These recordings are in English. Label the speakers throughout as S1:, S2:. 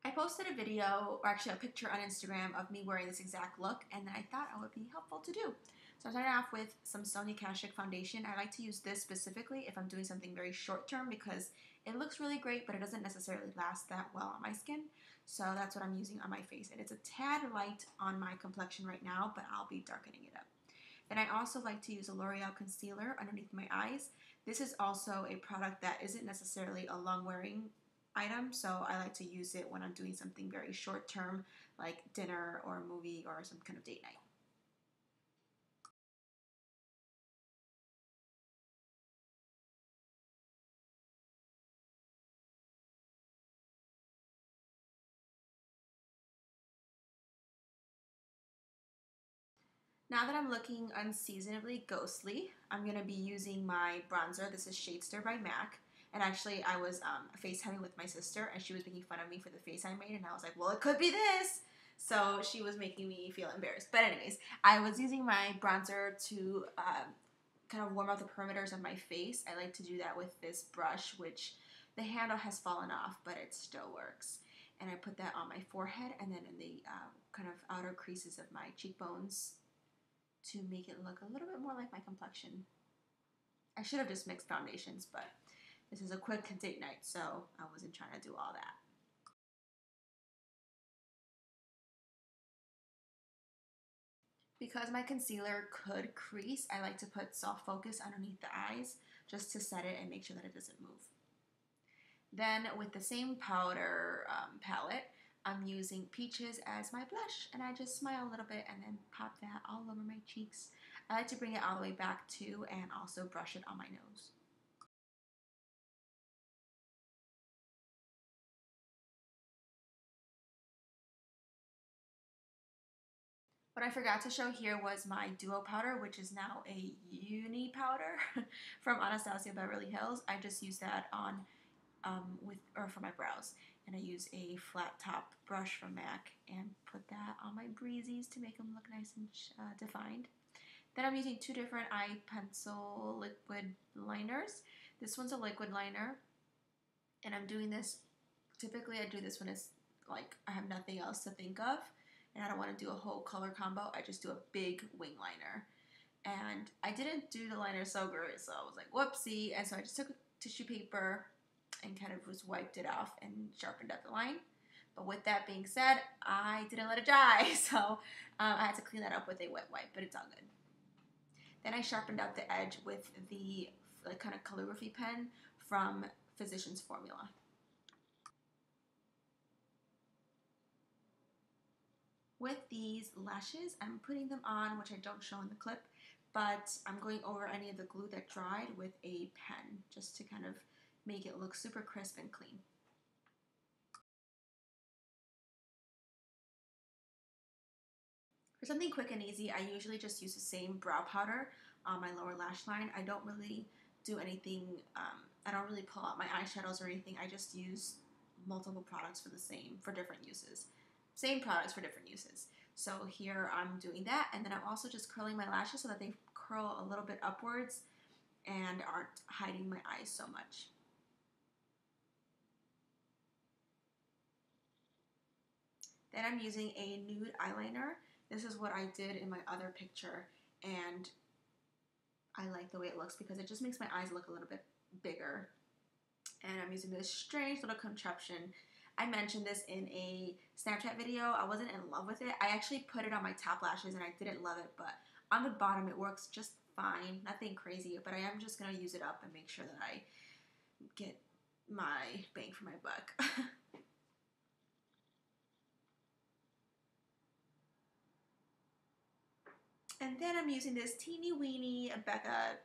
S1: I posted a video, or actually a picture on Instagram of me wearing this exact look, and I thought it would be helpful to do. So I started off with some Sonia Kashuk foundation. I like to use this specifically if I'm doing something very short term because it looks really great, but it doesn't necessarily last that well on my skin. So that's what I'm using on my face. And it's a tad light on my complexion right now, but I'll be darkening it up. Then I also like to use a Loreal concealer underneath my eyes. This is also a product that isn't necessarily a long wearing item, so I like to use it when I'm doing something very short term like dinner or a movie or some kind of date night. Now that I'm looking unseasonably ghostly, I'm going to be using my bronzer. This is Shadester by MAC. And actually, I was FaceTiming with my sister, and she was making fun of me for the face I made, and I was like, well, it could be this. So she was making me feel embarrassed. But anyways, I was using my bronzer to kind of warm up the perimeters of my face. I like to do that with this brush, which the handle has fallen off, but it still works. And I put that on my forehead and then in the kind of outer creases of my cheekbones to make it look a little bit more like my complexion. I should have just mixed foundations, but this is a quick date night, so I wasn't trying to do all that. Because my concealer could crease, I like to put soft focus underneath the eyes just to set it and make sure that it doesn't move. Then with the same powder palette, I'm using Peaches as my blush, and I just smile a little bit and then pop that all over my cheeks. I like to bring it all the way back too and also brush it on my nose. What I forgot to show here was my Duo powder, which is now a uni powder from Anastasia Beverly Hills. I just use that on for my brows, and I use a flat top brush from MAC and put that on my breezies to make them look nice and defined. Then I'm using two different eye pencil liquid liners. This one's a liquid liner, and I'm doing this. Typically, I do this when it's like I have nothing else to think of, and I don't want to do a whole color combo. I just do a big wing liner. And I didn't do the liner so good, so I was like, whoopsie. And so I just took a tissue paper and kind of just wiped it off and sharpened up the line. But with that being said, I didn't let it dry, so I had to clean that up with a wet wipe, but it's all good. Then I sharpened up the edge with the kind of calligraphy pen from Physicians Formula. With these lashes, I'm putting them on, which I don't show in the clip, but I'm going over any of the glue that dried with a pen just to kind of make it look super crisp and clean. For something quick and easy, I usually just use the same brow powder on my lower lash line. I don't really do anything, I don't really pull out my eyeshadows or anything. I just use multiple products for different uses. Same products for different uses. So here I'm doing that, and then I'm also just curling my lashes so that they curl a little bit upwards and aren't hiding my eyes so much. Then I'm using a nude eyeliner. This is what I did in my other picture, and I like the way it looks because it just makes my eyes look a little bit bigger. And I'm using this strange little contraption. I mentioned this in a Snapchat video. I wasn't in love with it. I actually put it on my top lashes and I didn't love it, but on the bottom it works just fine. Nothing crazy, but I am just going to use it up and make sure that I get my bang for my buck. And then I'm using this teeny weeny Becca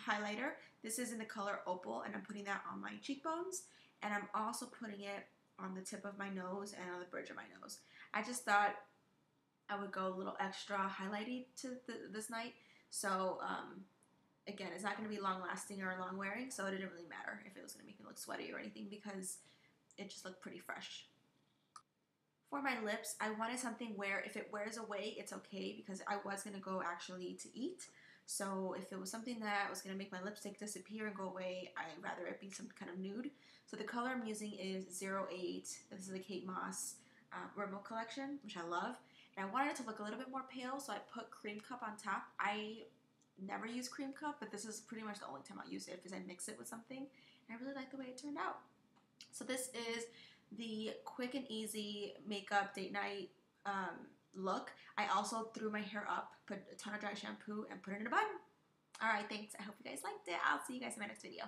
S1: highlighter. This is in the color Opal, and I'm putting that on my cheekbones. And I'm also putting it on the tip of my nose and on the bridge of my nose. I just thought I would go a little extra highlighty to this night. So again, it's not going to be long lasting or long wearing, so it didn't really matter if it was going to make me look sweaty or anything because it just looked pretty fresh. For my lips, I wanted something where if it wears away, it's okay because I was going to go actually to eat. So if it was something that was going to make my lipstick disappear and go away, I'd rather it be some kind of nude. So the color I'm using is 08. This is the Kate Moss Rimmel collection, which I love. And I wanted it to look a little bit more pale, so I put Cream Cup on top. I never use Cream Cup, but this is pretty much the only time I'll use it because I mix it with something. And I really like the way it turned out. So this is the quick and easy makeup date night look. I also threw my hair up, put a ton of dry shampoo, and put it in a bun. Alright, thanks. I hope you guys liked it. I'll see you guys in my next video.